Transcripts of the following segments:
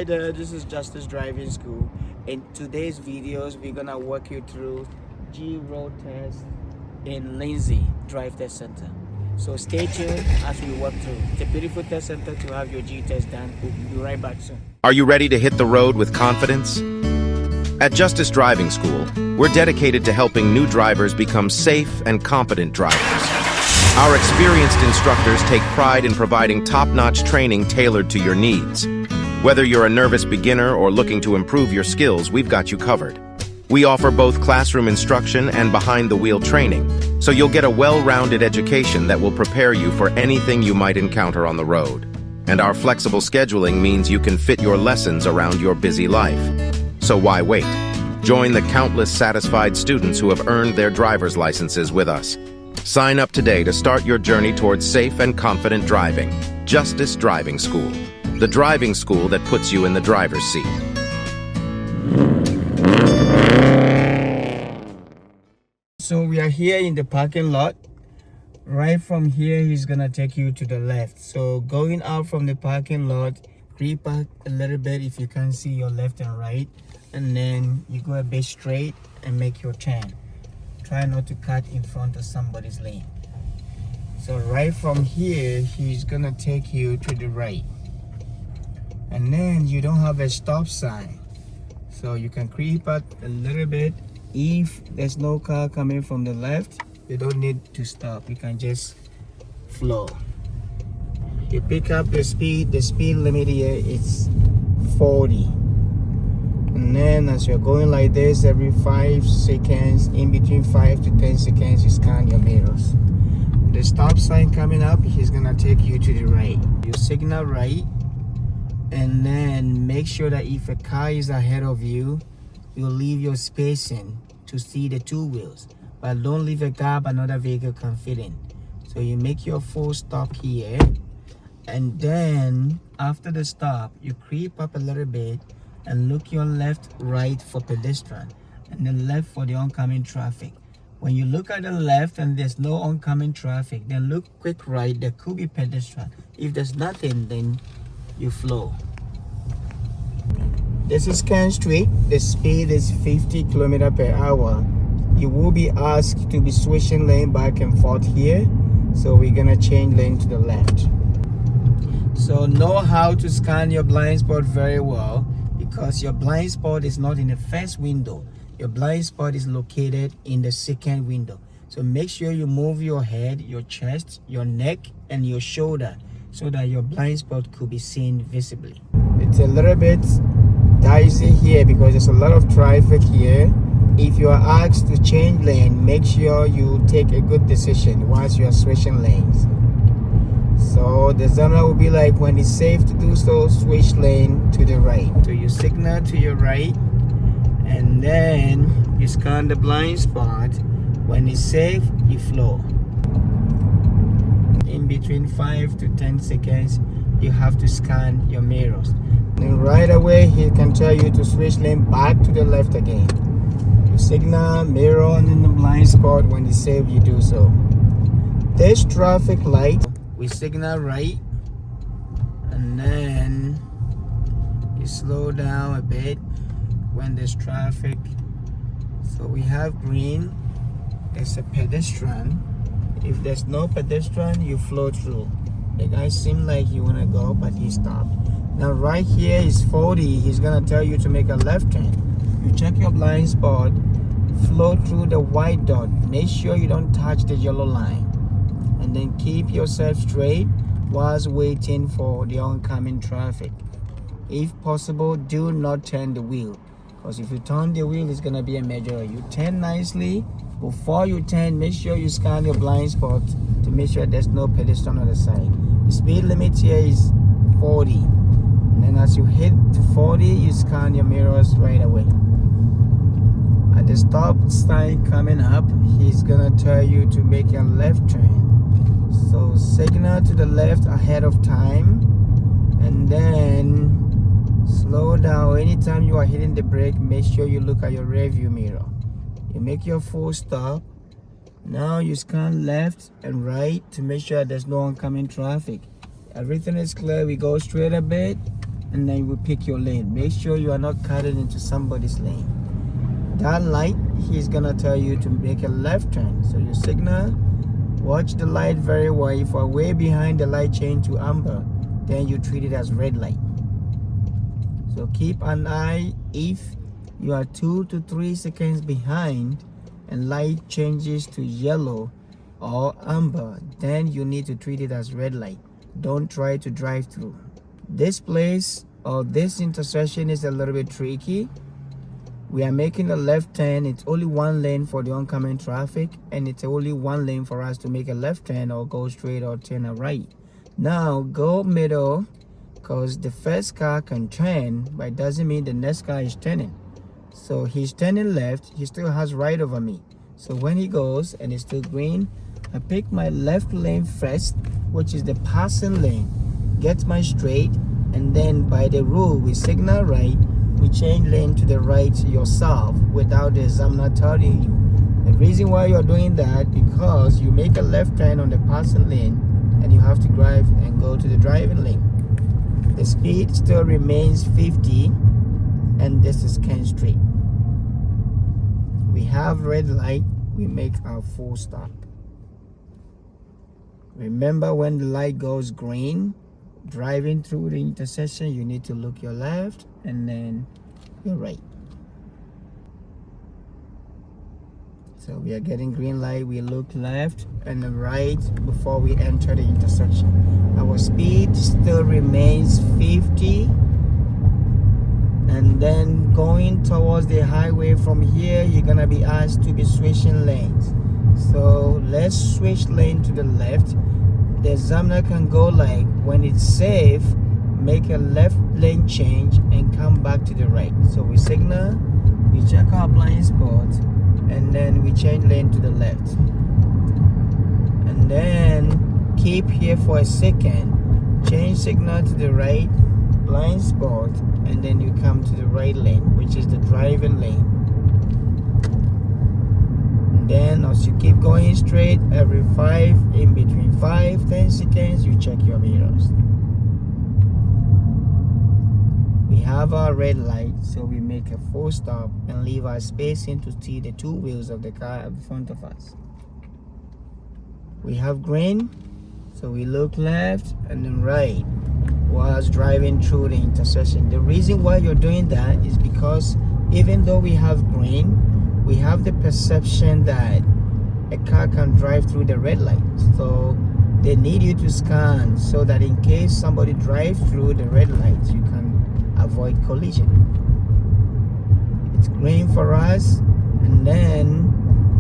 Hi there, this is Justice Driving School. In today's videos, we're gonna walk you through G road test in Lindsay Test Center. So stay tuned as we walk through. It's a beautiful test center to have your G test done. We'll be right back soon. Are you ready to hit the road with confidence? At Justice Driving School, we're dedicated to helping new drivers become safe and competent drivers. Our experienced instructors take pride in providing top-notch training tailored to your needs. Whether you're a nervous beginner or looking to improve your skills, we've got you covered. We offer both classroom instruction and behind-the-wheel training, so you'll get a well-rounded education that will prepare you for anything you might encounter on the road. And our flexible scheduling means you can fit your lessons around your busy life. So why wait? Join the countless satisfied students who have earned their driver's licenses with us. Sign up today to start your journey towards safe and confident driving. Justice Driving School, the driving school that puts you in the driver's seat. So we are here in the parking lot. Right from here, he's gonna take you to the left. So going out from the parking lot, creep back a little bit if you can see your left and right, and then you go a bit straight and make your turn. Try not to cut in front of somebody's lane. So right from here, he's gonna take you to the right. And then you don't have a stop sign. So you can creep up a little bit. If there's no car coming from the left, you don't need to stop. You can just flow. You pick up the speed limit here is 40. And then as you're going like this, every 5 seconds, in between 5 to 10 seconds, you scan your mirrors. The stop sign coming up, he's gonna take you to the right. You signal right, and then make sure that if a car is ahead of you, you leave your spacing to see the two wheels. But don't leave a gap another vehicle can fit in. So you make your full stop here, and then after the stop, you creep up a little bit and look your left, right for pedestrian, and then left for the oncoming traffic. When you look at the left and there's no oncoming traffic, then look quick right, there could be pedestrian. If there's nothing, then you flow. This is Kent Street. The speed is 50 km per hour. You will be asked to be switching lane back and forth here. So we're gonna change lane to the left. So know how to scan your blind spot very well, because your blind spot is not in the first window. Your blind spot is located in the second window. So make sure you move your head, your chest, your neck, and your shoulder so that your blind spot could be seen visibly. It's a little bit dicey here because there's a lot of traffic here. If you are asked to change lane, make sure you take a good decision whilst you are switching lanes. So the signal will be like, when it's safe to do so, switch lane to the right. So you signal to your right, and then you scan the blind spot. When it's safe, you flow. In between 5 to 10 seconds, you have to scan your mirrors. Then right away, he can tell you to switch lane back to the left again. You signal, mirror, and in the blind spot. When it's safe, you do so. This traffic light, we signal right, and then you slow down a bit when there's traffic. So we have green, there's a pedestrian. If there's no pedestrian, you flow through. The guy seemed like he wanna go, but he stopped. Now right here is 40. He's gonna tell you to make a left turn. You check your blind spot, flow through the white dot. Make sure you don't touch the yellow line. And then keep yourself straight whilst waiting for the oncoming traffic. If possible, do not turn the wheel, because if you turn the wheel, it's gonna be a major. You turn nicely. Before you turn, make sure you scan your blind spot to make sure there's no pedestrian on the side. The speed limit here is 40. And then as you hit 40, you scan your mirrors right away. At the stop sign coming up, he's gonna tell you to make a left turn. So signal to the left ahead of time, and then slow down. Anytime you are hitting the brake, make sure you look at your rear view mirror. You make your full stop. Now you scan left and right to make sure there's no oncoming traffic. Everything is clear. We go straight a bit, and then you pick your lane. Make sure you are not cutting into somebody's lane. That light, he's gonna tell you to make a left turn. So you signal, watch the light very well. If you are way behind the light change to amber, then you treat it as red light. So keep an eye. If you are 2 to 3 seconds behind and light changes to yellow or amber, then you need to treat it as red light. Don't try to drive through. This place or this intersection is a little bit tricky. We are making a left turn. It's only one lane for the oncoming traffic, and it's only one lane for us to make a left turn or go straight or turn a right. Now go middle, because the first car can turn, but it doesn't mean the next car is turning. So he's turning left, he still has right over me. So when he goes and it's still green, I pick my left lane first, which is the passing lane, get my straight, and then by the rule we signal right, we change lane to the right yourself without the examiner telling you. The reason why you're doing that, because you make a left turn on the passing lane and you have to drive and go to the driving lane. The speed still remains 50, and this is Kent Street. We have red light, we make our full stop. Remember, when the light goes green, driving through the intersection, you need to look your left and then your right. So we are getting green light, we look left and the right before we enter the intersection. Our speed still remains 50, and then going towards the highway from here, you're gonna be asked to be switching lanes. So let's switch lane to the left. The examiner can go like, when it's safe, make a left lane change and come back to the right. So we signal, we check our blind spot, and then we change lane to the left. And then keep here for a second, change signal to the right, blind spot, and then you come to the right lane, which is the driving lane. And then as you keep going straight, every in between 5-10 seconds, you check your mirrors. We have our red light, so we make a full stop and leave our spacing to see the two wheels of the car in front of us. We have green, so we look left and then right whilst driving through the intersection. The reason why you're doing that is because even though we have green, we have the perception that a car can drive through the red light. So they need you to scan so that in case somebody drives through the red light, you can avoid collision. It's green for us, and then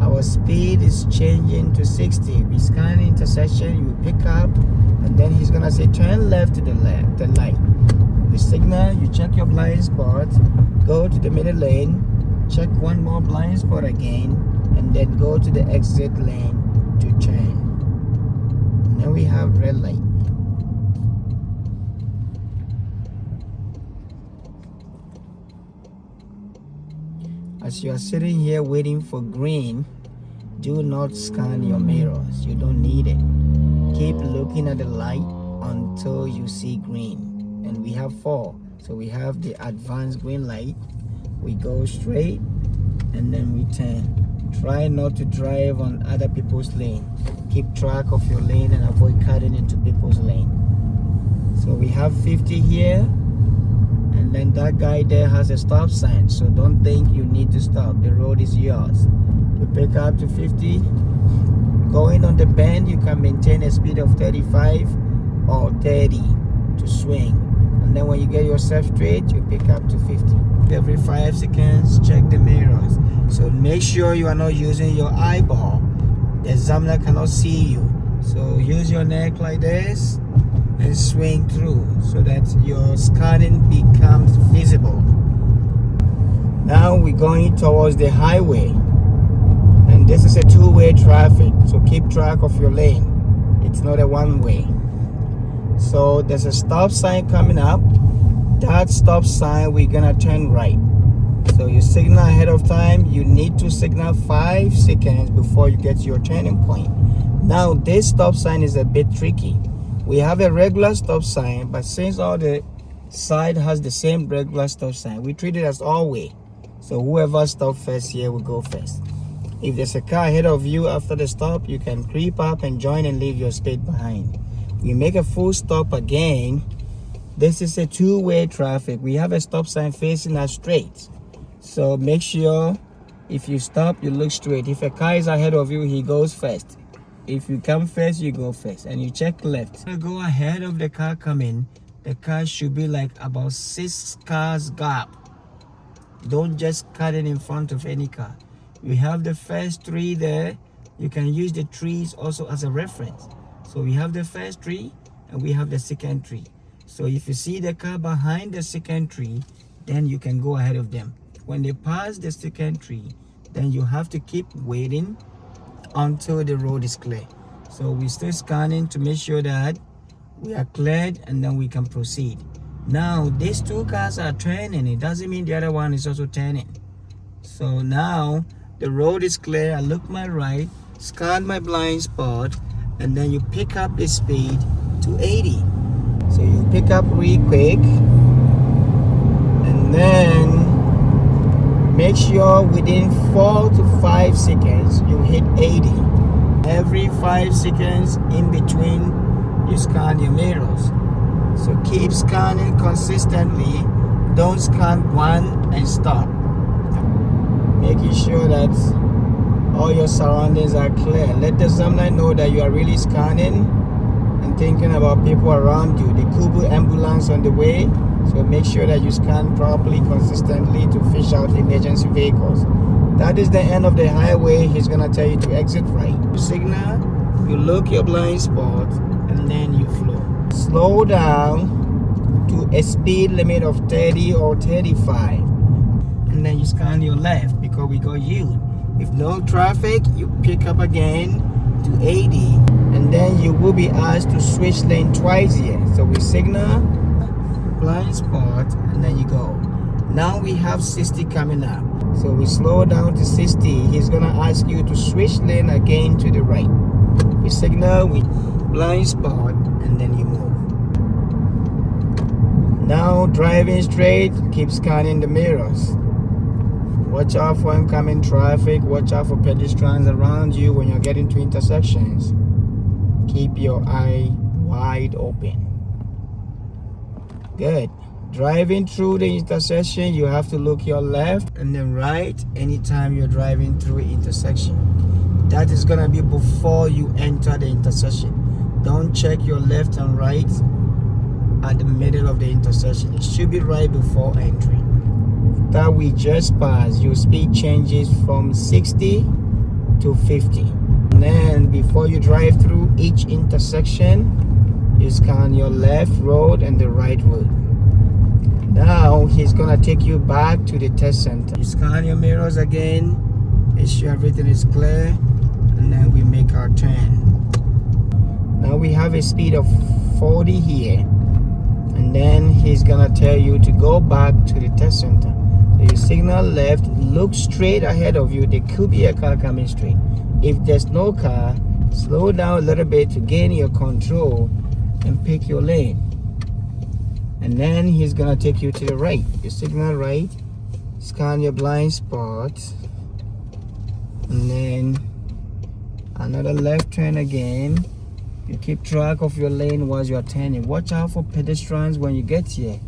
our speed is changing to 60. We scan the intersection, you pick up, and then he's gonna say turn left to the light. We signal, you check your blind spot, go to the middle lane, check one more blind spot again, and then go to the exit lane to turn. Now we have red light. As you are sitting here waiting for green, do not scan your mirrors. You don't need it. Keep looking at the light until you see green. And we have 4. So we have the advanced green light. We go straight and then we turn. Try not to drive on other people's lane. Keep track of your lane and avoid cutting into people's lane. So we have 50 here, and then that guy there has a stop sign, so don't think you need to stop. The road is yours. We pick up to 50. Going on the bend, you can maintain a speed of 35 or 30 to swing, and then when you get yourself straight, you pick up to 50. Every 5 seconds, check the mirrors. So make sure you are not using your eyeball. The examiner cannot see you. So use your neck like this and swing through so that your scanning becomes visible. Now we're going towards the highway, and this is a two-way traffic, so keep track of your lane. It's not a one-way. So there's a stop sign coming up. That stop sign, we're gonna turn right. So you signal ahead of time. You need to signal 5 seconds before you get to your turning point. Now this stop sign is a bit tricky. We have a regular stop sign, but since all the side has the same regular stop sign. We treat it as all way. So whoever stops first here will go first. If there's a car ahead of you after the stop, you can creep up and join and leave your space behind. We make a full stop again. This is a two-way traffic. We have a stop sign facing us straight. So make sure if you stop, you look straight. If a car is ahead of you, he goes first. If you come first, you go first. And you check left. Go ahead of the car coming. The car should be like about 6 cars gap. Don't just cut it in front of any car. We have the first tree there. You can use the trees also as a reference. So we have the first tree and we have the second tree. So if you see the car behind the second tree, then you can go ahead of them. When they pass the second tree, then you have to keep waiting until the road is clear. So we're still scanning to make sure that we are cleared and then we can proceed. Now these 2 cars are turning. It doesn't mean the other one is also turning. So now the road is clear. I look my right, scan my blind spot, and then you pick up the speed to 80. So you pick up real quick and then make sure within 4 to 5 seconds you hit 80. Every 5 seconds in between you scan your mirrors. So keep scanning consistently. Don't scan one and stop. Making sure that all your surroundings are clear. Let the examiner know that you are really scanning and thinking about people around you. The Kubu ambulance on the way. So make sure that you scan properly, consistently to fish out emergency vehicles. That is the end of the highway. He's gonna tell you to exit right. You signal, you look your blind spot, and then you flow. Slow down to a speed limit of 30 or 35. And then you scan your left because we got you. If no traffic, you pick up again to 80. And then you will be asked to switch lane twice here. So we signal, blind spot, and then you go. Now we have 60 coming up. So we slow down to 60. He's gonna ask you to switch lane again to the right. We signal, we blind spot, and then you move. Now driving straight, keep scanning the mirrors. Watch out for oncoming traffic. Watch out for pedestrians around you when you're getting to intersections. Keep your eye wide open. Good. Driving through the intersection, you have to look your left and then right anytime you're driving through an intersection. That is gonna be before you enter the intersection. Don't check your left and right at the middle of the intersection. It should be right before entry. That we just passed, your speed changes from 60 to 50. And then before you drive through each intersection, you scan your left road and the right road. Now he's gonna take you back to the test center. You scan your mirrors again, make sure everything is clear, and then we make our turn. Now we have a speed of 40 here, and then he's gonna tell you to go back to the test center. So you signal left, look straight ahead of you. There could be a car coming straight. If there's no car, slow down a little bit to gain your control and pick your lane. And then he's gonna take you to the right. You signal right, scan your blind spot, and then another left turn again. You keep track of your lane while you're turning. Watch out for pedestrians when you get here.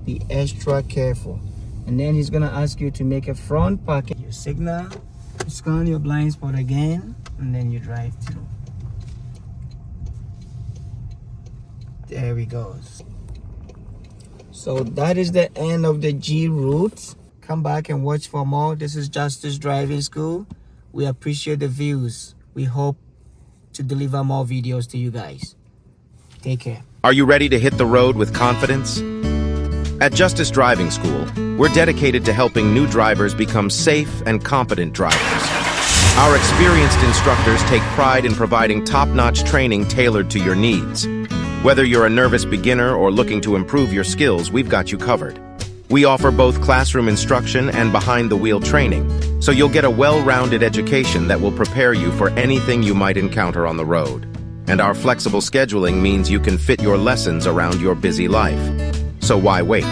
Be extra careful. And then he's gonna ask you to make a front parking. You signal, you scan your blind spot again, and then you drive through. There we go. So that is the end of the G route. Come back and watch for more. This is Justice Driving School. We appreciate the views. We hope to deliver more videos to you guys. Take care. Are you ready to hit the road with confidence? At Justice Driving School, we're dedicated to helping new drivers become safe and competent drivers. Our experienced instructors take pride in providing top-notch training tailored to your needs. Whether you're a nervous beginner or looking to improve your skills, we've got you covered. We offer both classroom instruction and behind-the-wheel training, so you'll get a well-rounded education that will prepare you for anything you might encounter on the road. And our flexible scheduling means you can fit your lessons around your busy life. So why wait?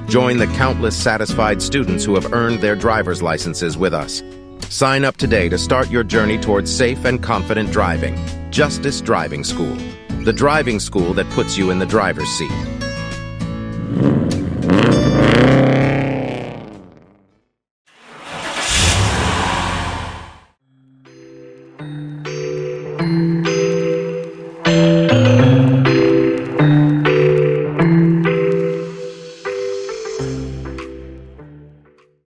Join the countless satisfied students who have earned their driver's licenses with us. Sign up today to start your journey towards safe and confident driving. Justice Driving School, the driving school that puts you in the driver's seat.